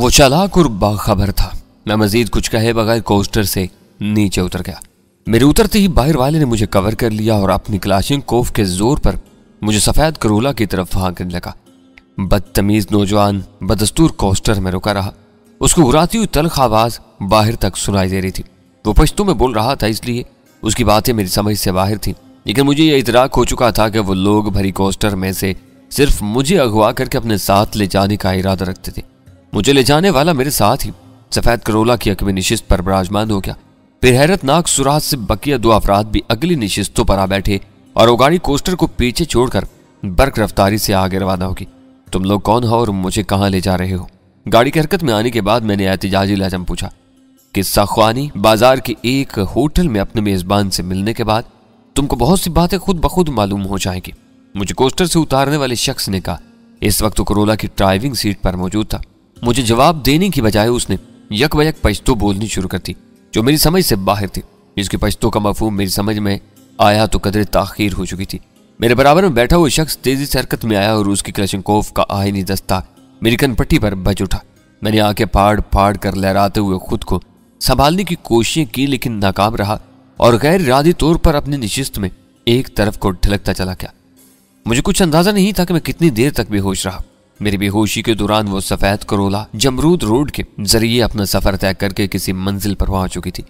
वो चालाक और बाखबर था। मैं मजीद कुछ कहे बगैर कोस्टर से नीचे उतर गया। मेरे उतरते ही बाहर वाले ने मुझे कवर कर लिया और अपनी क्लाशिंकोव के जोर पर मुझे सफेद करोला की तरफ हाँकने लगा। बदतमीज नौजवान बदस्तूर कोस्टर में रुका रहा। उसकी उड़ाती हुई तल्ख आवाज बाहर तक सुनाई दे रही थी। वो पश्तो में बोल रहा था, इसलिए उसकी बातें मेरी समझ से बाहर थीं। लेकिन मुझे यह इतराक हो चुका था कि वो लोग भरी कोस्टर में से सिर्फ मुझे अगवा करके अपने साथ ले जाने का इरादा रखते थे। मुझे ले जाने वाला मेरे साथ ही सफेद करोला की अगली निशिस्त पर विराजमान हो गया। फिर हैरतनाक सुरात से बकिया दो अफराद भी अगली निशिस्तों पर आ बैठे और वो गाड़ी कोस्टर को पीछे छोड़कर बर्क रफ्तारी से आगे रवाना होगी। तुम लोग कौन हो और मुझे कहाँ ले जा रहे हो? गाड़ी की हरकत में आने के बाद मैंने एहतिजाजी लहजा पूछा। किस्सा ख्वानी बाजार के एक होटल में अपने मेजबान से मिलने के बाद तुमको बहुत सी बातें खुद ब खुद मालूम हो जाएंगी, मुझे कोस्टर से उतारने वाले शख्स ने कहा। इस वक्त करोला की ड्राइविंग सीट पर मौजूद था। मुझे जवाब देने की बजाय उसने यक बयक पश्तो बोलनी शुरू कर दी जो मेरी समझ से बाहर थी। इसकी पश्तो का मफहूम मेरी समझ में आया तो कदर ताखीर हो चुकी थी। मेरे बराबर में बैठा हुआ शख्स तेजी से हरकत में आया और उसकी क्लशिंकोव का आईनी दस्ता मेरी कनपट्टी पर बज उठा। मैंने आंखें फाड़ फाड़ कर लहराते हुए खुद को संभालने की कोशिशें की, लेकिन नाकाम रहा और गैर इरादी तौर पर अपनी निशिस्त में एक तरफ को ढलकता चला गया। मुझे कुछ अंदाजा नहीं था कि मैं कितनी देर तक बेहोश रहा। मेरी बेहोशी के दौरान वो सफेद करोला जमरूद रोड के जरिए अपना सफर तय करके किसी मंजिल पर पहुंच चुकी थी।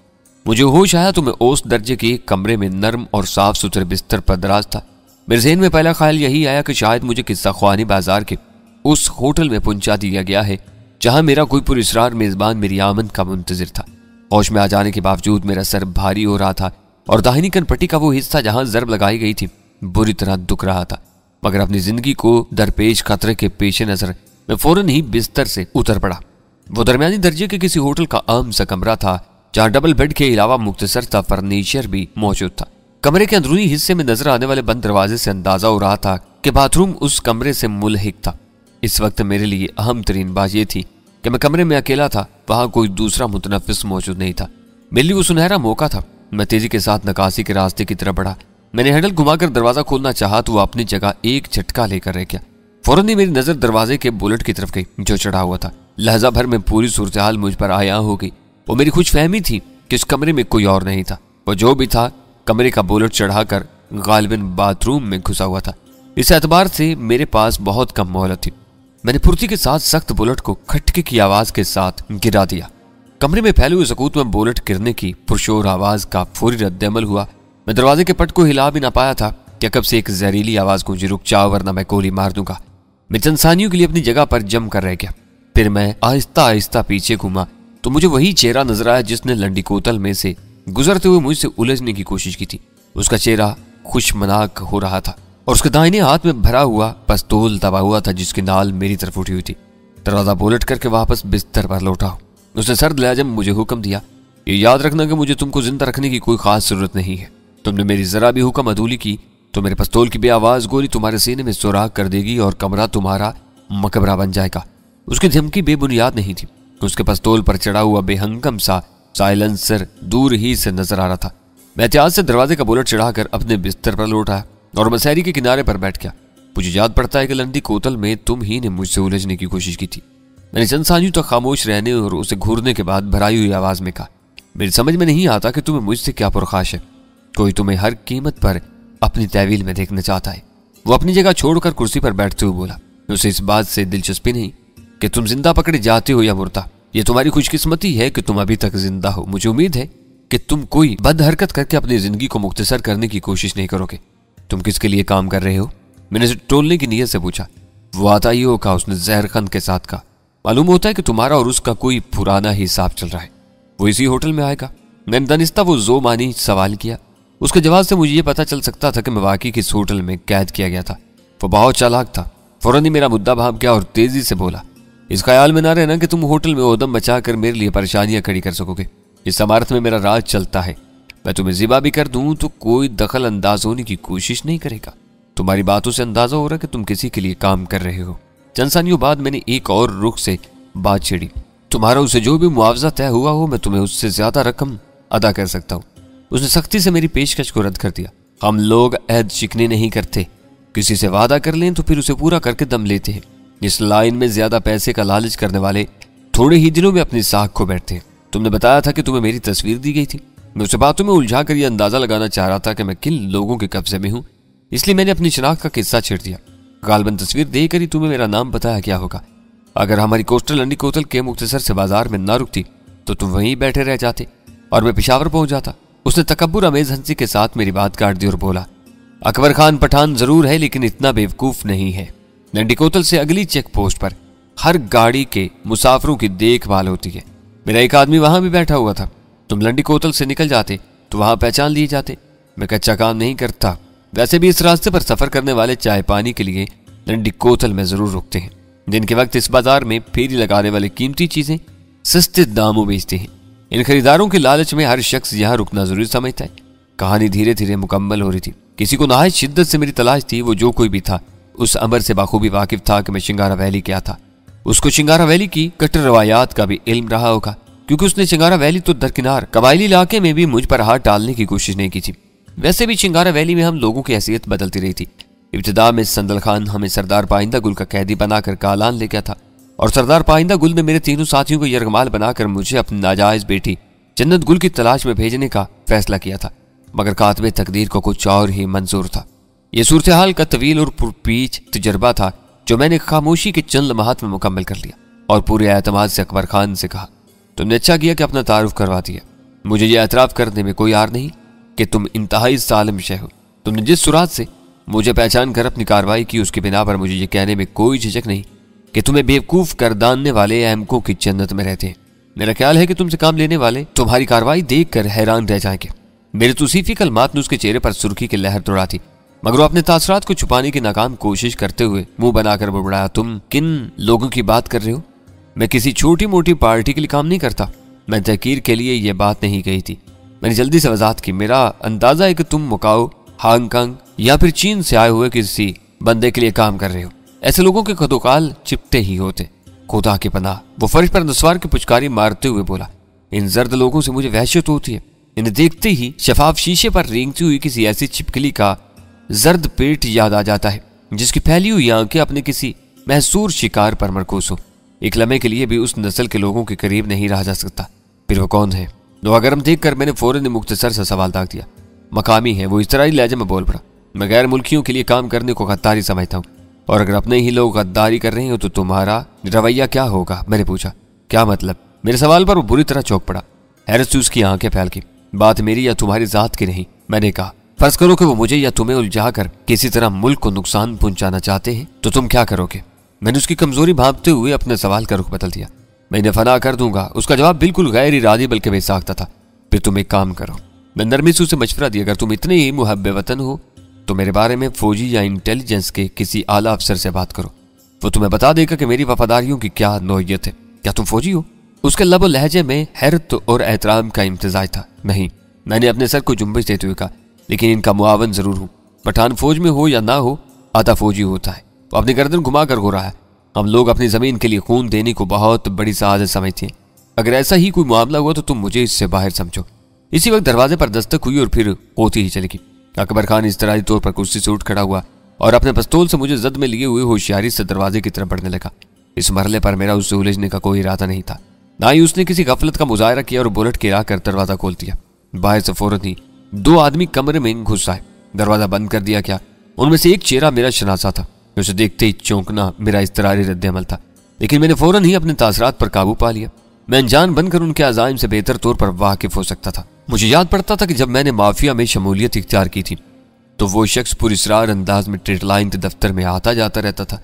मुझे होश आया तो मैं ओस दर्जे के एक कमरे में नर्म और साफ सुथरे बिस्तर पर दराज था। मेरे ज़हन में पहला ख्याल यही आया कि शायद मुझे किस्सा ख्वानी बाजार के उस होटल में पहुंचा दिया गया है जहां मेरा कोई पुरस्कार मेजबान मेरी आमद का मुंतजिर था। होश में आ जाने के बावजूद मेरा सर भारी हो रहा था और दाहिनी कनपट्टी का वो हिस्सा जहां जरब लगाई गई थी बुरी तरह दुख रहा था। मगर अपनी जिंदगी को दरपेश खतरे के पेश नजर मैं फौरन ही बिस्तर से उतर पड़ा। वो दरमियानी दर्जे के किसी होटल का आम सा कमरा था जहां डबल बेड के अलावा मुख्तसर सा फर्नीचर भी मौजूद था। कमरे के अंदरूनी हिस्से में नजर आने वाले बंद दरवाजे से अंदाजा हो रहा था कि बाथरूम उस कमरे से मुल्हिक था। इस वक्त मेरे लिए अहम तरीन बात यह थी कि मैं कमरे में अकेला था, वहां कोई दूसरा मुतनफिस मौजूद नहीं था। मेरे लिए वो सुनहरा मौका था। मैं तेजी के साथ नकासी के रास्ते की तरफ बढ़ा। मैंने हैंडल घुमाकर दरवाजा खोलना चाहा तो वो अपनी जगह एक झटका लेकर रह गया। फौरन ही मेरी नजर दरवाजे के बुलेट की तरफ गई जो चढ़ा हुआ था। लहजा भर में पूरी सूरत हाल मुझ पर आया हो गई। वो मेरी खुशफहमी थी कि इस कमरे में कोई और नहीं था। वो जो भी था कमरे का बुलेट चढ़ाकर गालिबन बाथरूम में घुसा हुआ था। इस एतबार से मेरे पास बहुत कम मोहलत थी। मैंने फुर्ती के साथ सख्त बुलेट को खटके की आवाज के साथ गिरा दिया। कमरे में फैले हुए सकूत में बुलेट गिरने की पुरशोर आवाज का फौरी रद्दअमल हुआ। मैं दरवाजे के पट को हिला भी ना पाया था कि कब से एक जहरीली आवाज गूंजी, रुक जाओ वरना मैं गोली मार दूंगा। मैं चंद सानियों के लिए अपनी जगह पर जम कर रह गया। फिर मैं आहिस्ता आहिस्ता पीछे घूमा तो मुझे वही चेहरा नजर आया जिसने लंडी कोतल में से गुजरते हुए मुझसे उलझने की कोशिश की थी। उसका चेहरा खुशमनाक हो रहा था और उसके दाहिने हाथ में भरा हुआ पिस्तौल दबा हुआ था जिसकी नाल मेरी तरफ उठी हुई थी। दरवाजा बुलेट करके वापस बिस्तर पर लौटा। उसने सर्द लहजे में मुझे हुक्म दिया, ये याद रखना कि मुझे तुमको जिंदा रखने की कोई खास जरूरत नहीं है। तुमने मेरी जरा भी हुक्म अदूली की तो मेरे पिस्तौल की बेआवाज गोली तुम्हारे सीने में सुराख कर देगी और कमरा तुम्हारा मकबरा बन जाएगा। उसकी धमकी बेबुनियाद नहीं थी। उसके पिस्तौल पर चढ़ा हुआ बेहंगम सा साइलेंसर दूर ही से नजर आ रहा था। मैं एहतियात से दरवाजे का बुलेट चढ़ाकर अपने बिस्तर पर लौटा और मसहरी के किनारे पर बैठ गया। मुझे याद पड़ता है कि लंडी कोतल में तुम ही ने मुझसे उलझने की कोशिश की थी। मैंने चंद सानियों तक खामोश रहने और उसे घूरने के बाद भराई हुई आवाज में कहा, मेरी समझ में नहीं आता कि तुम्हें मुझसे क्या पुरखाश है। कोई तुम्हें हर कीमत पर अपनी तहवील में देखना चाहता है। वो अपनी जगह छोड़कर कुर्सी पर बैठते हुए बोला, उसे इस बात से दिलचस्पी नहीं कि तुम जिंदा पकड़े जाते हो या मुर्दा। ये तुम्हारी खुशकिस्मती है कि तुम अभी तक जिंदा हो। मुझे उम्मीद है कि तुम कोई बद हरकत करके अपनी जिंदगी को मुख्तसर करने की कोशिश नहीं करोगे। तुम किसके लिए काम कर रहे हो? मैंने उसे टोलने की नीयत से पूछा। वो आता ही होगा, उसने जहरखंद के साथ कहा। मालूम होता है कि तुम्हारा और उसका कोई पुराना हिसाब चल रहा है। वो इसी होटल में आएगा। मैंने दानिस्ता वो जो मानी सवाल किया। उसके जवाब से मुझे ये पता चल सकता था कि मैं वाकई किस होटल में कैद किया गया था। वो बहुत चालाक था। फौरन ही मेरा मुद्दा भाप गया और तेजी से बोला, इस ख्याल में ना रहना कि तुम होटल में ओदम बचाकर मेरे लिए परेशानियां खड़ी कर सकोगे। इस इमारत में मेरा राज चलता है। मैं तुम्हें जिबा भी कर दूं तो कोई दखल अंदाज होने की कोशिश नहीं करेगा। तुम्हारी बातों से अंदाजा हो रहा है कि तुम किसी के लिए काम कर रहे हो। चंद सानियों बाद मैंने एक और रुख से बात छेड़ी। तुम्हारा उसे जो भी मुआवजा तय हुआ हो मैं तुम्हें उससे ज्यादा रकम अदा कर सकता हूँ। उसने सख्ती से मेरी पेशकश को रद्द कर दिया। हम लोग अहद शिकनी नहीं करते। किसी से वादा कर लें तो फिर उसे पूरा करके दम लेते हैं। इस लाइन में ज्यादा पैसे का लालच करने वाले थोड़े ही दिनों में अपनी साख को बैठते हैं। तुमने बताया था कि तुम्हें मेरी तस्वीर दी गई थी। मैं उसे बातों में उलझा कर यह अंदाजा लगाना चाह रहा था कि मैं किन लोगों के कब्जे में हूँ, इसलिए मैंने अपनी शनाख्त का किस्सा छेड़ दिया। गालबन तस्वीर देकर ही तुम्हें मेरा नाम बताया क्या होगा। अगर हमारी कोस्टल लंडी कोतल के मुख्तसर से बाजार में ना रुकती तो तुम वहीं बैठे रह जाते और मैं पेशावर पहुंच जाता। उसने तकब्बुर अमेज हंसी के साथ मेरी बात काट दी और बोला, अकबर खान पठान जरूर है लेकिन इतना बेवकूफ नहीं है। लंडी कोतल से अगली चेक पोस्ट पर हर गाड़ी के मुसाफिरों की देखभाल होती है। मेरा एक आदमी वहां भी बैठा हुआ था। तुम लंडी कोतल से निकल जाते तो वहां पहचान लिए जाते। मैं कच्चा काम नहीं करता। वैसे भी इस रास्ते पर सफर करने वाले चाय पानी के लिए लंडी कोतल में जरूर रुकते हैं। दिन के वक्त इस बाजार में फेरी लगाने वाले कीमती चीजें सस्ते दामों बेचते हैं। इन खरीदारों के लालच में हर शख्स यहाँ रुकना जरूरी समझता है। कहानी धीरे धीरे मुकम्मल हो रही थी। किसी को नहायत शिद्दत से मेरी तलाश थी। वो जो कोई भी था उस अमर से बाखूबी वाकिफ था कि मैं शिंगारा वैली क्या था। उसको शिंगारा वैली की कट्टर रवायात का भी इल्म रहा होगा, क्योंकि उसने शिंगारा वैली तो दरकिनार कबायली इलाके में भी मुझ पर हाथ डालने की कोशिश नहीं की थी। वैसे भी शिंगारा वैली में हम लोगों की हैसियत बदलती रही थी। इब्तिदा में संदल खान हमें सरदार पाइंदा गुल का कैदी बनाकर कालान ले गया था और सरदार पाइंदा गुल ने मेरे तीनों साथियों को यरगमाल बनाकर मुझे अपनी नाजायज बेटी जन्नत गुल की तलाश में भेजने का फैसला किया था। मगर कातबे तकदीर को कुछ और ही मंजूर था। यह सूरत हाल का तवील और पुरपीच तजर्बा था जो मैंने खामोशी के चंद लम्हात में मुकम्मल कर लिया और पूरे एतमाद से अकबर खान से कहा, तुमने अच्छा किया कि अपना तारुफ करवा दिया। मुझे यह एतराफ़ करने में कोई आर नहीं कि तुम इंतहाई सालिम शय हो। तुमने जिस सुरात से मुझे पहचान कर अपनी कार्रवाई की उसके बिना पर मुझे ये कहने में कोई झिझक नहीं कि तुम्हें बेवकूफ़ करदानने वाले अहमकों की जन्नत में रहते हैं। मेरा ख्याल है कि तुमसे काम लेने वाले तुम्हारी कार्रवाई देख कर हैरान रह जाएंगे। मेरे तौसीफी कलमात ने उसके चेहरे पर सुर्खी की लहर दौड़ा थी, मगर वो अपने तासरात को छुपाने की नाकाम कोशिश करते हुए मुंह बनाकर बुड़बुड़ाया, तुम किन लोगों की बात कर रहे हो? मैं किसी छोटी मोटी पार्टी के लिए काम नहीं करता। मैं तहकीर के लिए यह बात नहीं कही थी। मैंने जल्दी से वजाहत की, मेरा अंदाजा है कि तुम मुकाओ, हांगकांग या फिर चीन से आए हुए किसी बंदे के लिए काम कर रहे हो। ऐसे लोगों के खदोकाल चिपटे ही होते। खुदा की पनाह। वो फर्श पर नस्वार की पुचकारी मारते हुए बोला, इन जर्द लोगों से मुझे वहशत होती है। इन्हें देखते ही शफाफ शीशे पर रेंगती हुई किसी ऐसी छिपकली का जर्द पेट याद आ जाता है जिसकी फैली हुई आंखें अपने किसी महसूर शिकार पर मरकूज हो। एक लम्हे के लिए भी उस नस्ल के लोगों के करीब नहीं रहा जा सकता। फिर वो कौन है? लोहा गर्म देखकर मैंने फौरन मुख्तसर सा सवाल दाग दिया। मकामी है। वो इस तरह ही लहजे में बोल पड़ा, मैं गैर मुल्कियों के लिए काम करने को गद्दारी समझता हूँ, और अगर अपने ही लोग गद्दारी कर रहे हो तो तुम्हारा रवैया क्या होगा? मैंने पूछा। क्या मतलब? मेरे सवाल पर वो बुरी तरह चौंक पड़ा। हैरत से उसकी आंखें फैल गई। बात मेरी या तुम्हारी जात की नहीं। मैंने कहा, फर्ज करो कि वो मुझे या तुम्हें उलझा कर किसी तरह मुल्क को नुकसान पहुंचाना चाहते हैं, तो तुम क्या करोगे? मैंने उसकी कमजोरी भांपते हुए अपने सवाल का रुख बदल दिया। मैं इन्हें फना कर दूंगा। उसका जवाब बिल्कुल गैर इरादी बल्कि बेसाख्ता था। फिर तुम एक काम करो। मैं नरमी से उसे मशवरा दिया, अगर तुम इतने ही मुहब्बे वतन हो तो मेरे बारे में फौजी या इंटेलिजेंस के किसी आला अफसर से बात करो। वो तुम्हें बता देगा कि मेरी वफादारियों की क्या नौयत है। क्या तुम फौजी हो? उसके लब लहजे में हैरत और एहतराम का इम्तिजाज था। नहीं, मैंने अपने सर को जुम्बिश देते हुए कहा, लेकिन इनका मुआवन जरूर हूँ। पठान फौज में हो या ना हो, आधा फौजी होता है। वो अपनी गर्दन घुमा कर हो रहा है। हम लोग अपनी जमीन के लिए खून देने को बहुत बड़ी साजिश समझते हैं। अगर ऐसा ही कोई मामला हुआ तो तुम मुझे इससे बाहर समझो। इसी वक्त दरवाजे पर दस्तक हुई और फिर होती ही चलेगी। अकबर खान इस तरह तौर पर कुर्सी से उठ खड़ा हुआ और अपने पिस्तौल से मुझे जद में लिए हुए होशियारी से दरवाजे की तरफ बढ़ने लगा। इस मरहले पर मेरा उससे उलझने का कोई इरादा नहीं था, ना ही उसने किसी गफलत का मुजाहरा किया और बुलेट गिरा कर दरवाजा खोल दिया। बाहर से फौरन ही दो आदमी कमरे में घुस आए। दरवाजा बंद कर दिया। क्या उनमें से एक चेहरा मेरा शनासा था। उसे देखते ही चौंकना मेरा इस्तरारी रद्द अमल था, लेकिन मैंने फौरन ही अपने तासरात पर काबू पा लिया। मैं अनजान बनकर उनके अज़ाइम से बेहतर तौर पर वाकिफ हो सकता था। मुझे याद पड़ता था कि जब मैंने माफिया में शमूलियत इख्तियार की थी तो वो शख्स पुरस्रार अंदाज में ट्रेडलाइन के दफ्तर में आता जाता रहता था।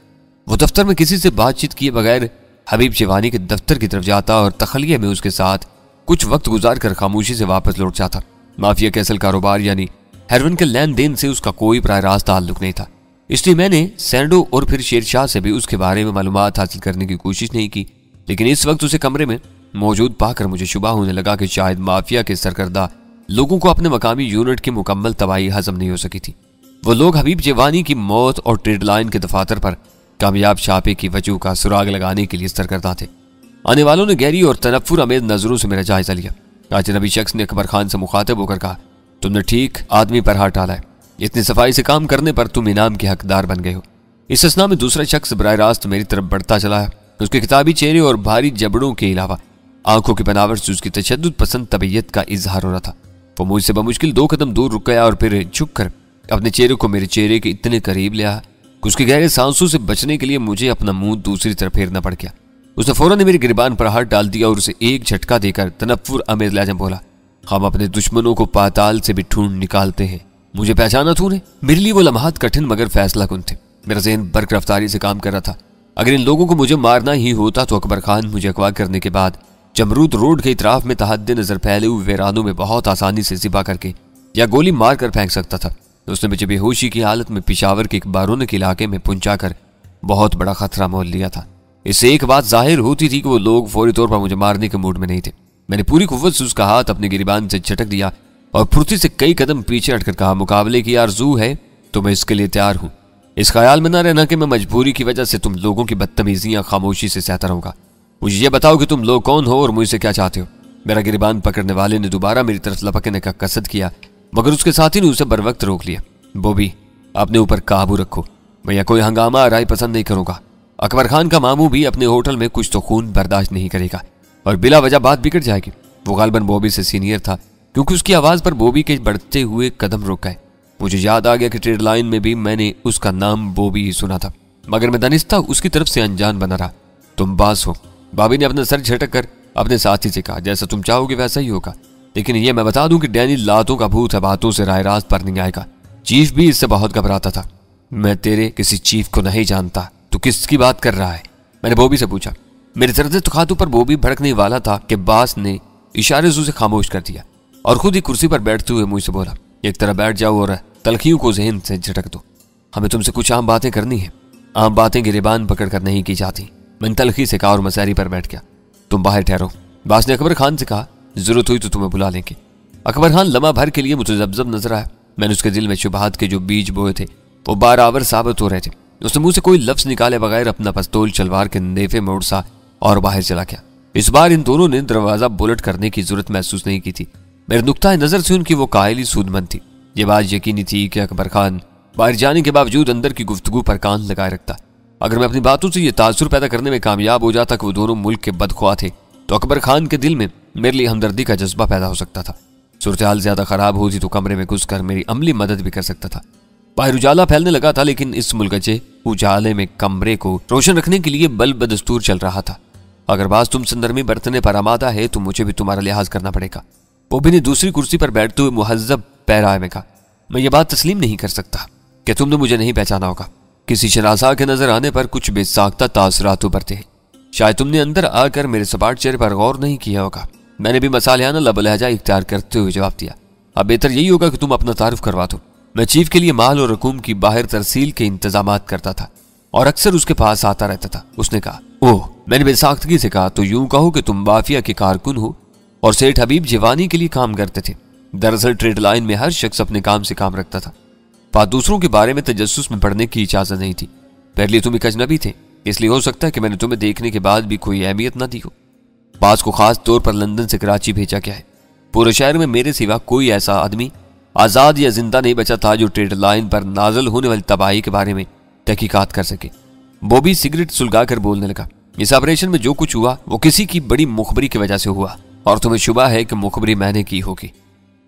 वो दफ्तर में किसी से बातचीत किए बगैर हबीब शिवानी के दफ्तर की तरफ जाता और तखलिये में उसके साथ कुछ वक्त गुजार कर खामोशी से वापस लौट जाता। माफिया के असल कारोबार यानी हेरोइन के लेन देन से उसका कोई प्राय रास्त ताल्लुक नहीं था, इसलिए मैंने सैंडो और फिर शेरशाह से भी उसके बारे में मालूमात हासिल करने की कोशिश नहीं की। लेकिन इस वक्त उसे कमरे में मौजूद पाकर मुझे शुबा होने लगा कि शायद माफिया के सरकर्दा लोगों को अपने मकामी यूनिट की मुकम्मल तबाही हजम नहीं हो सकी थी। वो लोग हबीब शिवानी की मौत और ट्रेड लाइन के दफातर पर कामयाब छापे की वजह का सुराग लगाने के लिए सरकर्दा थे। आने वालों ने गहरी और तनफ्फुर अमेज नजरों से मेरा जायजा लिया। अजनबी शख्स ने अकबर खान से मुखातिब होकर कहा, तुमने ठीक आदमी पर हाथ डाला है। इतनी सफाई से काम करने पर तुम इनाम के हकदार बन गए हो। इस असना में दूसरा शख्स बराह रास्त मेरी तरफ बढ़ता चला है उसके किताबी चेहरे और भारी जबड़ों के अलावा आंखों की बनावट से उसकी तशद्दुद पसंद तबीयत का इजहार हो रहा था। वो मुझसे बमुश्किल 2 कदम दूर रुक गया और फिर झुक कर अपने चेहरे को मेरे चेहरे के इतने करीब ले आया कि उसके गहरे सांसों से बचने के लिए मुझे अपना मुंह दूसरी तरफ फेरना पड़ गया। उसने फौरन मेरी गिरबान पर हाथ डाल दिया और उसे एक झटका देकर तनफ्फुर आमेज लहजा बोला, हम अपने दुश्मनों को पाताल से भी ढूंढ निकालते हैं। मुझे पहचाना तूने? मेरे लिए वो लम्हात कठिन मगर फैसला कुन थे। मेरा ज़हन बर्क रफ्तारी से काम कर रहा था। अगर इन लोगों को मुझे मारना ही होता तो अकबर खान मुझे अगवा करने के बाद जमरूद रोड के इतराफ में तहद्दे नजर फैले हुए वीरानों में बहुत आसानी से ज़िबा करके या गोली मार कर फेंक सकता था। उसने मुझे बेहोशी की हालत में पिशावर के एक बारूनी के इलाके में पहुंचा कर बहुत बड़ा खतरा मोल लिया था। इससे एक बात जाहिर होती थी कि वो लोग फौरी तौर पर मुझे मारने के मूड में नहीं थे। मैंने पूरी कुव्वत से उसका हाथ अपनी गिरबान से झटक दिया और फुर्ती से कई कदम पीछे हटकर कहा, मुकाबले की आरज़ू है तो मैं इसके लिए तैयार हूँ। इस ख्याल में न रहना कि मैं मजबूरी की वजह से तुम लोगों की बदतमीजियां खामोशी से सहता रहूंगा। मुझे ये बताओ कि तुम लोग कौन हो और मुझसे क्या चाहते हो। मेरा गिरबान पकड़ने वाले ने दोबारा मेरी तरफ लपकने का कसद किया मगर उसके साथी ने उसे बर वक्त रोक लिया। बॉबी, अपने ऊपर काबू रखो, मैं कोई हंगामा राय पसंद नहीं करूंगा। अकबर खान का मामू भी अपने होटल में कुछ तो खून बर्दाश्त नहीं करेगा और बिला वजह बात बिगड़ जाएगी। वो गालबन बॉबी से सीनियर था क्योंकि उसकी आवाज पर बॉबी के बढ़ते हुए कदम रुक गए। मुझे याद आ गया कि ट्रेड लाइन में भी मैंने उसका नाम बॉबी ही सुना था मगर मैं दानिस्ता उसकी तरफ से अनजान बना रहा। तुम बास हो, बॉबी ने अपना सर झटक कर अपने साथी से कहा। जैसा तुम चाहोगे वैसा ही होगा, लेकिन ये मैं बता दूं कि डैनी लातों का भूत है, बातों से राय रास्त पर नहीं आएगा। चीफ भी इससे बहुत घबराता था। मैं तेरे किसी चीफ को नहीं जानता, तू किसकी बात कर रहा है? मैंने बॉबी से पूछा। मेरे तरह तुखातों पर बॉबी भड़कने वाला था कि बास ने इशारे से उसे खामोश कर दिया और खुद ही कुर्सी पर बैठते हुए मुझसे बोला, एक तरह बैठ जाओ और तलखियों को जहन से झटक दो। हमें तुमसे कुछ आम बातें करनी है। आम बातें गिरेबान पकड़ कर नहीं की जाती। मैंने तलखी से कहा और मसारी पर बैठ गया। तुम बाहर ठहरो। बास ने अकबर खान से कहा, जरूरत हुई तो तुम्हें बुला लेंगे। अकबर खान लम्हा भर के लिए मुझे जबजब नजर आया। मैंने उसके दिल में शुबहात के जो बीज बोए थे वो बाराबर साबित हो रहे थे। उसने मुंह से कोई लफ्ज निकाले बगैर अपना पिस्तौल चलवार के नेफे में उड़सा और बाहर चला गया। इस बार इन दोनों ने दरवाजा बुलेट करने की जरूरत महसूस नहीं की थी। मेरे नुक्ता नजर से उनकी वो कायली सूदमंद थी। ये बात यकीनी थी कि अकबर खान बाहर जाने के बावजूद अंदर की गुफ्तगू पर कान लगाए रखता। अगर मैं अपनी बातों से ये तासुर पैदा करने में कामयाब हो जाता कि वो दोनों मुल्क के बदख्वाह थे तो अकबर खान के दिल में मेरे लिए हमदर्दी का जज्बा पैदा हो सकता था। सूरत हाल ज्यादा खराब होती तो कमरे में घुसकर मेरी अमली मदद भी कर सकता था। बाहर उजाला फैलने लगा था लेकिन इस मुल्कचे उजाले में कमरे को रोशन रखने के लिए बल बदस्तूर चल रहा था। अगर बाज तुम संदर्मी बरतने पर आमादा है तो मुझे भी तुम्हारा लिहाज करना पड़ेगा। बॉबी ने दूसरी कुर्सी पर बैठते हुए मुहज्जब पैराए में कहा, मैं ये बात तस्लीम नहीं कर सकता कि तुमने मुझे नहीं पहचाना होगा। किसी शनासा के नजर आने पर कुछ बेसाख्ता तासुरात उभरते हैं। शायद तुमने अंदर आकर मेरे सपाट चेहरे पर गौर नहीं किया होगा। मैंने भी मसालियाना लब लहजा इख्तियार करते हुए जवाब दिया, अब बेहतर यही होगा कि तुम अपना तारुफ करवा दो। मैं चीफ के लिए माल और रकूम की बाहर तरसील के इंतजामात करता था और अक्सर उसके पास आता रहता था। उसने कहा, ओह, मैंने बेसाख्तगी से कहा, तो यूं कहो कि तुम माफिया के कारकुन हो और सेठ हबीब जिवानी के लिए काम करते थे। दरअसल ट्रेड लाइन में हर शख्स अपने काम से काम रखता था। बात दूसरों के बारे में तजस्सुस में पढ़ने की इजाजत नहीं थी। पहले तुम एक अजनबी थे, इसलिए हो सकता है कि मैंने तुम्हें देखने के बाद भी कोई अहमियत न दी हो। बास को खास तौर पर लंदन से कराची भेजा गया है। पूरे शहर में मेरे सिवा कोई ऐसा आदमी आजाद या जिंदा नहीं बचा था जो ट्रेड लाइन पर नाजल होने वाली तबाही के बारे में तहकीकात कर सके। बॉबी सिगरेट सुलगाकर बोलने लगा, इस ऑपरेशन में जो कुछ हुआ वो किसी की बड़ी मुखबरी की वजह से हुआ और तुम्हें शुबा है कि मुखबरी मैंने की होगी।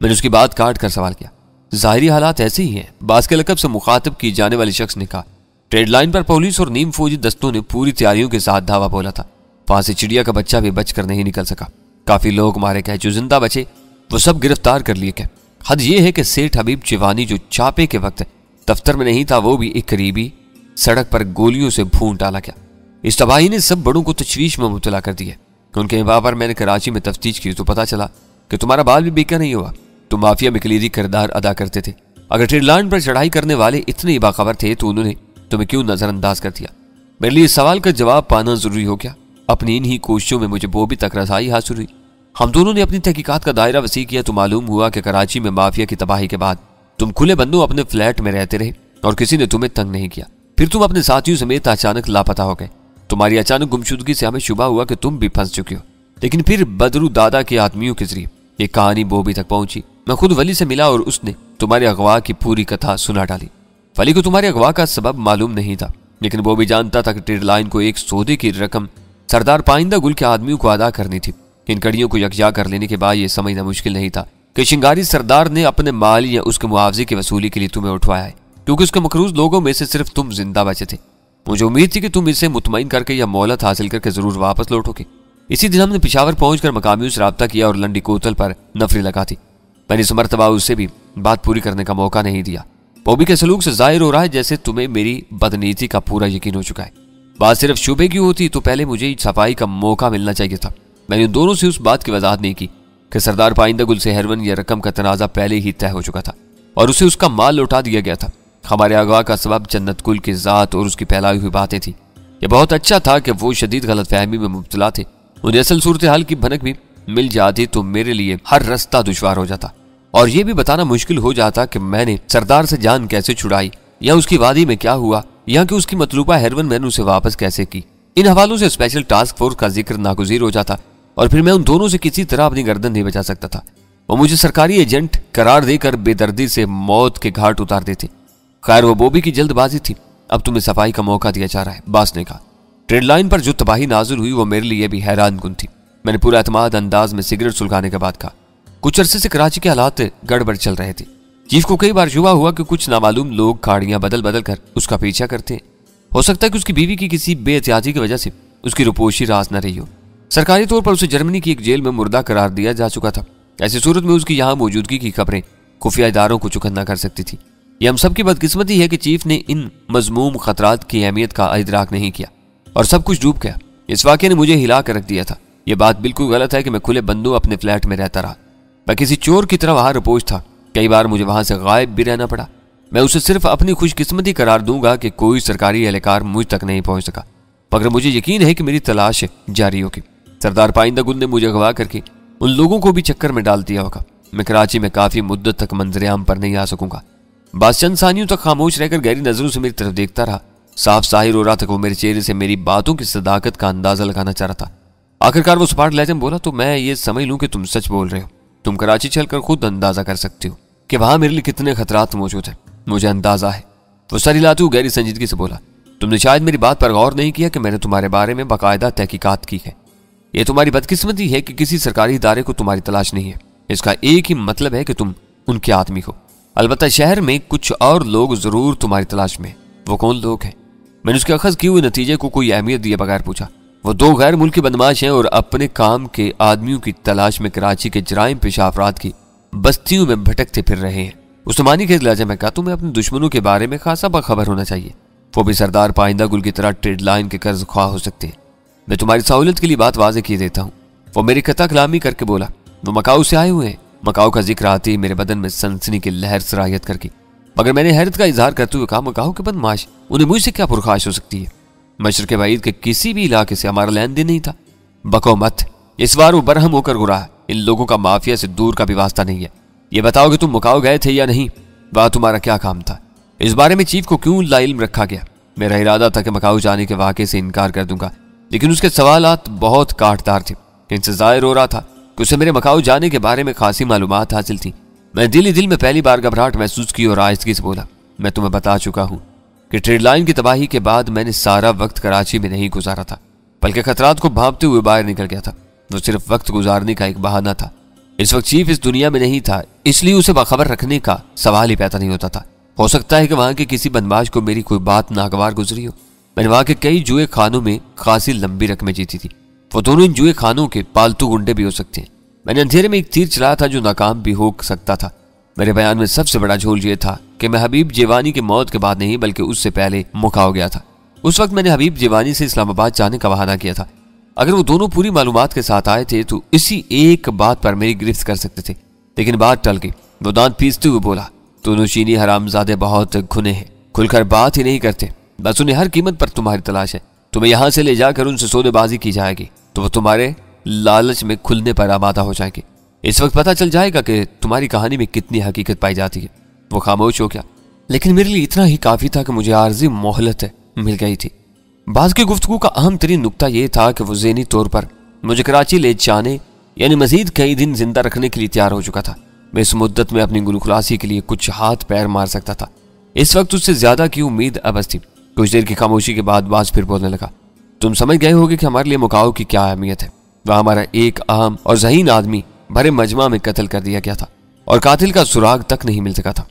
मैंने उसकी बात काट कर सवाल किया, जाहिरी हालात ऐसे ही हैं। बास के लकब से मुखातिब की जाने वाले शख्स ने कहा, ट्रेड लाइन पर पुलिस और नीम फौजी दस्तों ने पूरी तैयारियों के साथ धावा बोला था। वहां से चिड़िया का बच्चा भी बचकर नहीं निकल सका। काफी लोग मारे गए, जो जिंदा बचे वो सब गिरफ्तार कर लिए गए। हद यह है कि सेठ हबीब जिवानी जो छापे के वक्त दफ्तर में नहीं था वो भी एक करीबी सड़क पर गोलियों से भून डाला गया। इस तबाही ने सब बड़ों को तशवीश में मुब्तला कर दिया। उनके अहवा पर मैंने कराची में तफ्तीश की तो पता चला कि तुम्हारा बाल भी बेका नहीं हुआ। तुम माफिया में कलीदी किरदार अदा करते थे। अगर ट्रेड लाइन पर चढ़ाई करने वाले इतने बाखबर थे तो उन्होंने तुम्हें क्यों नजरअंदाज कर दिया? मेरे लिए इस सवाल का जवाब पाना जरूरी हो गया। अपनी इन्हीं कोशिशों में मुझे बॉबी तक रसाई हासिल हुई। हम दोनों ने अपनी तहकीकात का दायरा वसी किया तो मालूम हुआ कि कराची में माफिया की तबाही के बाद तुम खुले बंदों अपने फ्लैट में रहते रहे और किसी ने तुम्हें तंग नहीं किया। फिर तुम अपने साथियों समेत अचानक लापता हो गए। तुम्हारी अचानक गुमशुदगी से हमें शुबा हुआ कि तुम भी फंस चुके हो। लेकिन फिर बदरू दादा के आदमियों के जरिए एक कहानी बॉबी तक पहुंची। मैं खुद वली से मिला और उसने तुम्हारे अगवा की पूरी कथा सुना डाली। वली को तुम्हारे अगवा का सबब मालूम नहीं था। लेकिन वो भी जानता था कि ट्रेड लाइन को एक सौदे की रकम सरदार पाइंदा गुल के आदमियों को अदा करनी थी। इन कड़ियों को यकजा कर लेने के बाद यह समझना मुश्किल नहीं था कि शिंगारी सरदार ने अपने माल या उसके मुआवजे की वसूली के लिए तुम्हें उठवाया है, क्योंकि उसके मकरूज लोगों में से सिर्फ तुम जिंदा बचे थे। मुझे उम्मीद थी कि तुम इसे मुतमईन करके या मोहलत हासिल करके जरूर वापस लौटोगे। इसी दिन हमने पिशावर पहुंचकर मकामियों से राब्ता किया और लंडी कोतल पर नफरी लगा थी। मैंने इस मरतबा उससे भी बात पूरी करने का मौका नहीं दिया। बॉबी के सलूक से जाहिर हो रहा है जैसे तुम्हें मेरी बदनीति का पूरा यकीन हो चुका है। बात सिर्फ शुबे की होती तो पहले मुझे सफाई का मौका मिलना चाहिए था। मैंने उन दोनों से उस बात की वजाहत नहीं की कि सरदार पाइंदा गुल से हेरोइन या रकम का तनाजा पहले ही तय हो चुका था और उसे उसका माल लौटा दिया गया था। हमारे अगवा का सबब जन्नत कुल की जात और उसकी फैलाई हुई बातें थी। यह बहुत अच्छा था कि वो शदीद गलतफहमी में मुब्तला थे। उन्हें असल सूरत हाल की भनक भी मिल जाती तो मेरे लिए हर रास्ता दुश्वार हो जाता और यह भी बताना मुश्किल हो जाता कि मैंने सरदार से जान कैसे छुड़ाई, या उसकी वादी में क्या हुआ, या कि उसकी मतलूबा हेरोइन मैंने उसे वापस कैसे की। इन हवालों से स्पेशल टास्क फोर्स का जिक्र नागुज़ीर हो जाता और फिर मैं उन दोनों से किसी तरह अपनी गर्दन नहीं बचा सकता था। वो मुझे सरकारी एजेंट करार देकर बेदर्दी से मौत के घाट उतार देते। खैर वो बॉबी की जल्दबाजी थी। अब तुम्हें सफाई का मौका दिया जा रहा है, बास ने कहा। ट्रेड लाइन पर जो तबाही नाजुल हुई वो मेरे लिए भी हैरान कुन थी। मैंने पूरा एतमाद अंदाज में सिगरेट सुलगाने के बाद कहा, कुछ अरसे से कराची के हालात गड़बड़ चल रहे थे। चीफ को कई बार शुबा हुआ कि कुछ नामालूम लोग खाड़ियां बदल बदल कर उसका पीछा करते हैं। हो सकता है कि उसकी बीवी की किसी बेएहतियाती की वजह से उसकी रुपोशी रास न रही हो। सरकारी तौर पर उसे जर्मनी की एक जेल में मुर्दा करार दिया जा चुका था। ऐसी सूरत में उसकी यहाँ मौजूदगी की खबरें खुफिया इदारों को चुकन्ना कर सकती थी। यह हम सब की बदकिस्मती है कि चीफ ने इन मजमूम खतरात की अहमियत का इदराक नहीं किया और सब कुछ डूब गया। इस वाक़े ने मुझे हिला कर रख दिया था। यह बात बिल्कुल गलत है कि मैं खुले बंदों अपने फ्लैट में रहता रहा। मैं किसी चोर की तरह वहां रिपोज था। कई बार मुझे वहां से गायब भी रहना पड़ा। मैं उसे सिर्फ अपनी खुशकिस्मती करार दूंगा कि कोई सरकारी एहलकार मुझ तक नहीं पहुंच सका, मगर मुझे यकीन है कि मेरी तलाश जारी होगी। सरदार पाइंदा गुल ने मुझे अगवा करके उन लोगों को भी चक्कर में डाल दिया होगा। मैं कराची में काफी मुद्दत तक मंजर-ए-आम पर नहीं आ सकूंगा। बस चंद सानियों तक खामोश रहकर गहरी नजरों से मेरी तरफ देखता रहा। साफ जाहिर हो रहा था कि वो मेरे चेहरे से मेरी बातों की सदाकत का अंदाजा लगाना चाह रहा था। आखिरकार वो सपाट लहजे में बोला, तो मैं ये समझ लूं कि तुम सच बोल रहे हो। तुम कराची चलकर खुद अंदाजा कर सकते हो कि वहां मेरे लिए कितने खतरात मौजूद है। मुझे अंदाजा है। वो सर हिलाते हुए गहरी संजीदगी से बोला, तुमने शायद मेरी बात पर गौर नहीं किया कि मैंने तुम्हारे बारे में बाकायदा तहकीकात की है। यह तुम्हारी बदकिस्मती है कि किसी सरकारी इदारे को तुम्हारी तलाश नहीं है। इसका एक ही मतलब है कि तुम उनके आदमी हो। अलबत्ता शहर में कुछ और लोग जरूर तुम्हारी तलाश में। वो कौन लोग हैं? मैंने उसके अखज़ किए हुए नतीजे को कोई अहमियत दिए बगैर पूछा। वो दो गैर मुल्की बदमाश हैं और अपने काम के आदमियों की तलाश में कराची के जराइम पेशा अफराद की बस्तियों में भटकते फिर रहे हैं। उसने मानी के लहजे में कहा, तुम्हें अपने दुश्मनों के बारे में खासा बाखबर होना चाहिए। वो भी सरदार पाइंदा गुल की तरह ट्रेड लाइन के कर्ज ख्वाह हो सकते हैं। मैं तुम्हारी सहूलत के लिए बात वाज़ेह किए देता हूँ। वो मेरी कता कलामी करके बोला, वो मकाऊ से आए हुए हैं। मकाऊ का जिक्र आते ही मेरे बदन में सनसनी की लहर सराहियत करके, मगर मैंने हैरत का इजहार करते हुए कहा, मकाऊ के बदमाश, उन्हें मुझसे क्या पुरखाश हो सकती है? मशरक़ बईद के किसी भी इलाके से हमारा लेन देन नहीं था। बको मत। इस बार वो बरहम होकर गुरा। इन लोगों का माफिया से दूर का भी वास्ता नहीं है। ये बताओ कि तुम मकाऊ गए थे या नहीं? वह तुम्हारा क्या काम था? इस बारे में चीफ को क्यों लाइल्म रखा गया? मेरा इरादा था कि मकाऊ जाने के वाक़े से इनकार कर दूंगा, लेकिन उसके सवालात बहुत काटदार थे। इनसे जाहिर हो रहा था कि उसे मेरे मकाऊ जाने के बारे में खासी मालूमात हासिल थी। मैं दिल ही दिल में पहली बार घबराहट महसूस की और आहिस्तगी से बोला, मैं तुम्हें बता चुका हूँ कि ट्रेड लाइन की तबाही के बाद मैंने सारा वक्त कराची में नहीं गुजारा था, बल्कि खतरात को भांपते हुए बाहर निकल गया था। वो सिर्फ वक्त गुजारने का एक बहाना था। इस वक्त चीफ इस दुनिया में नहीं था, इसलिए उसे बाखबर रखने का सवाल ही पैदा नहीं होता था। हो सकता है कि वहां के किसी बदमाश को मेरी कोई बात नागवार गुजरी हो। मैंने वहां के कई जुए खानों में खासी लंबी रकमें जीती थी। वो दोनों इन जुए खानों के पालतू गुंडे भी हो सकते हैं। मैंने अंधेरे में एक तीर चलाया था जो नाकाम भी हो सकता था। मेरे बयान में सबसे बड़ा झोल ये था कि मैं हबीब जेवानी की मौत के बाद नहीं बल्कि उससे पहले मुका हो गया था। उस वक्त मैंने हबीब जेवानी से इस्लामाबाद जाने का बहाना किया था। अगर वो दोनों पूरी मालूमात के साथ आए थे तो इसी एक बात पर मेरी गिरफ्त कर सकते थे, लेकिन बात टल गई। वो दांत पीसते हुए बोला, दोनों चीनी हरामजादे बहुत घुने हैं, खुलकर बात ही नहीं करते। बस उन्हें हर कीमत पर तुम्हारी तलाश है। तुम्हें यहां से ले जाकर उनसे सौदेबाजी की जाएगी तो वो तुम्हारे लालच में खुलने पर आमादा हो जाएगी। इस वक्त पता चल जाएगा कि तुम्हारी कहानी में कितनी हकीकत पाई जाती है। वो खामोश हो गया, लेकिन मेरे लिए इतना ही काफी था कि मुझे आर्जी मोहलत मिल गई थी। बाज की गुफ्तगू का अहम तरीन नुक्ता यह था कि वो ज़हनी तौर पर मुझे कराची ले जाने यानी मजीद कई दिन जिंदा रखने के लिए तैयार हो चुका था। मैं इस मुद्दत में अपनी गुलखुलासी के लिए कुछ हाथ पैर मार सकता था। इस वक्त उससे ज्यादा की उम्मीद अबस थी। کچھ دیر کی خاموشی کے بعد باز پھر بولنے لگا، تم سمجھ گئے ہوگے کہ ہمارے لیے مکاؤ کی کیا اہمیت ہے۔ وہاں ہمارا ایک عام اور ذہین آدمی بھرے مجمع میں قتل کر دیا گیا تھا اور قاتل کا سراغ تک نہیں مل سکا تھا۔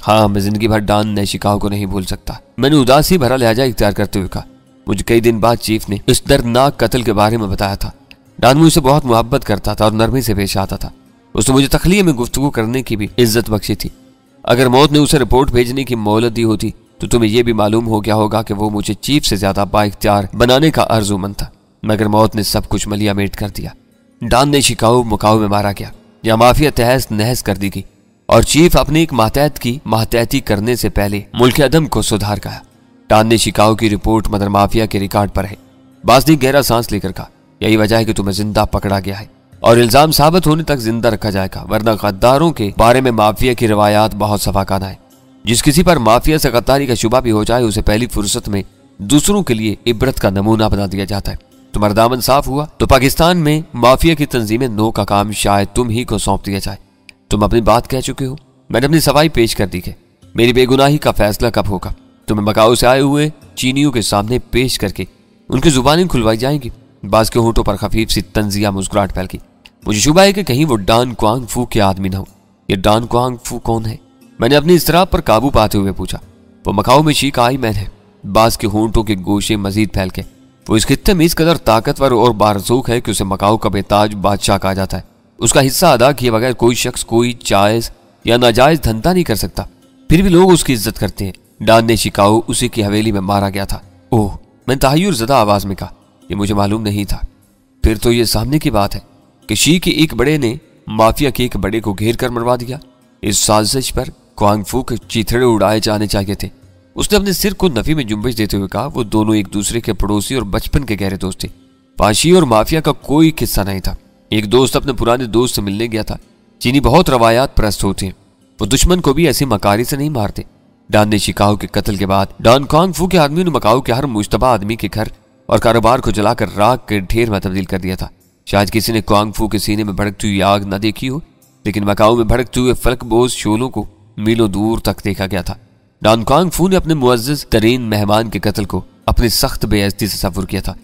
ہاں، میں زندگی بھر ڈان نیشیکاؤ کو نہیں بھول سکتا، میں نے اداسی بھرا لہجہ اختیار کرتے ہوئے کہا۔ مجھے کئی دن بعد چیف نے اس دردناک قتل کے بارے میں بتایا تھا۔ ڈان مجھ سے بہت محبت کرتا تھا اور نرمی سے پیش آتا تھا۔ اس نے مجھے تخلیہ میں گفتگو کرنے کی بھی عزت بخشی تھی۔ اگر موت نے اسے رپورٹ بھیجنے کی مہلت دی ہوتی تو تمہیں یہ بھی معلوم ہو گیا ہوگا کہ وہ مجھے چیف سے زیادہ بااختیار بنانے کا آرزومند تھا، مگر موت نے سب کچھ ملیا میٹ کر دیا۔ ڈان نیشیکاؤ مکاؤ میں مارا گیا یا مافیا تہس نہس کر دی گئی اور چیف اپنے ایک ماتحت کی ماتحتی کرنے سے پہلے ملک عدم کو سدھار گیا۔ ڈان نیشیکاؤ کی رپورٹ مدر مافیا کے ریکارڈ پر ہے۔ باز نے گہرا سانس لے کر کہا، یہی وجہ ہے کہ تمہیں زندہ پکڑا گیا ہے اور الزام ثابت ہونے تک زندہ رکھا جائے گا، ورنہ غداروں کے بارے میں مافیا کی روایات بہت صفاقانہ ہیں۔ جس کسی پر مافیا سے غداری کا شبہ بھی ہو جائے اسے پہلی فرصت میں دوسروں کے لیے عبرت کا نمونہ بنا دیا جاتا ہے۔ تمہارا دامن صاف ہوا تو پاکستان میں مافیا کی تنظیم نو کا کام شاید تم ہی کو سونپ دیا جائے۔ تم اپنی بات کہہ چکے ہو، میں نے اپنی صفائی پیش کر دی ہے۔ میری بے گناہی کا فیصلہ کب ہوگا؟ تمہیں مکاؤ سے آئے ہوئے چینیوں کے سامنے پیش کر کے ان کی زبانیں کھلوائی جائیں گی۔ باز کے ہونٹوں پر خفیف سی طنزیہ مسکراہٹ پھیل گئی۔ مجھے شبہ ہے کہ کہیں وہ ڈان کوانگ فو کے آدمی نہ ہو۔ یہ ڈان کوانگ فو کون ہے؟ میں نے اپنی اضطراب پر قابو پاتے ہوئے پوچھا۔ وہ مکاؤ میں شیک آئی مین ہے۔ باز کے ہونٹوں کے گوشے مزید پھیل کے۔ وہ اس خطے میں اس قدر طاقتور اور بارزوق ہے کہ اسے مکاؤ کا بے تاج بادشاہ کہا جاتا ہے۔ اس کا حصہ ادا کیے بغیر کوئی شخص کوئی جائز یا ناجائز دھندا نہیں کر سکتا، پھر بھی لوگ اس کی عزت کرتے ہیں۔ ڈان نیشیکاؤ اسی کی حویلی میں مارا گیا تھا۔ اوہ، میں نے تحیر زدہ آواز میں کہا، یہ مجھے معلوم نہیں تھا۔ پھر تو یہ سامنے کی بات ہے کہ شی کے ایک بڑے نے مافیا کے ایک بڑے کو گھیر کر مروا دیا۔ اس سازش پر کوانگ فو کے چیتھڑے اڑائے جانے چاہیے تھے۔ اس نے اپنے سر کو نفی میں جنبش دیتے ہوئے کہا، وہ دونوں ایک دوسرے کے پڑوسی اور بچپن کے گہرے دوست تھے۔ پاشی اور مافیا کا کوئی قصہ نہیں تھا۔ ایک دوست اپنے پرانے دوست سے ملنے گیا تھا۔ چینی بہت روایات پرست ہوتے ہیں، وہ دشمن کو بھی ایسی مکاری سے نہیں مارتے۔ ڈان نیشیکاؤ کے قتل کے بعد ڈان کوانگ فو کے آدمیوں نے مکاؤ کے ہر مشتبہ آدمی کے گھر اور کاروبار کو جلا کر راکھ کے ڈھیر میں تبدیل کر دیا تھا۔ شاید کسی نے کوانگ فو کے سینے میں بھڑکتی ہوئی آگ نہ دیکھی ہو، لیکن مکاؤ میں بھڑکتے ہوئے فلک بوز شعلوں کو میلوں دور تک دیکھا گیا تھا۔ ڈان کوانگ فو نے اپنے معزز ترین مہمان کے قتل کو اپنی سخت بے عزتی سے تصور کیا تھا۔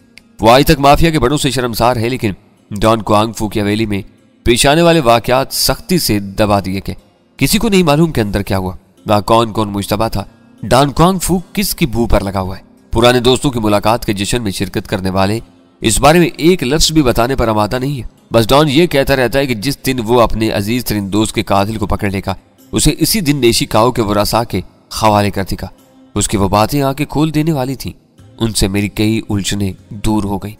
وہ آج تک مافیا کے بڑوں سے شرمسار ہے، لیکن ڈان کوانگ فو کی حویلی میں پیش آنے والے واقعات سختی سے دبا دیے گئے۔ کسی کو نہیں معلوم کہ اندر کیا ہوا، وہاں کون کون مشتبہ تھا، ڈان کوانگ فو کس کی بو پر لگا ہوا ہے۔ پرانے دوستوں کی ملاقات کے جشن میں شرکت کرنے والے اس بارے میں ایک لفظ بھی بتانے پر آمادہ نہیں ہے۔ بس ڈان یہ کہتا رہتا ہے کہ جس دن وہ اپنے عزیز ترین دوست کے قاتل کو پکڑ لے گا اسے اسی دن نیشیکاؤ کے ورثاء کے حوالے کر دے گا۔ اس کی وہ باتیں آ کے کھول دینے والی تھیں، ان سے میری کئی الجھنیں دور ہو گئی۔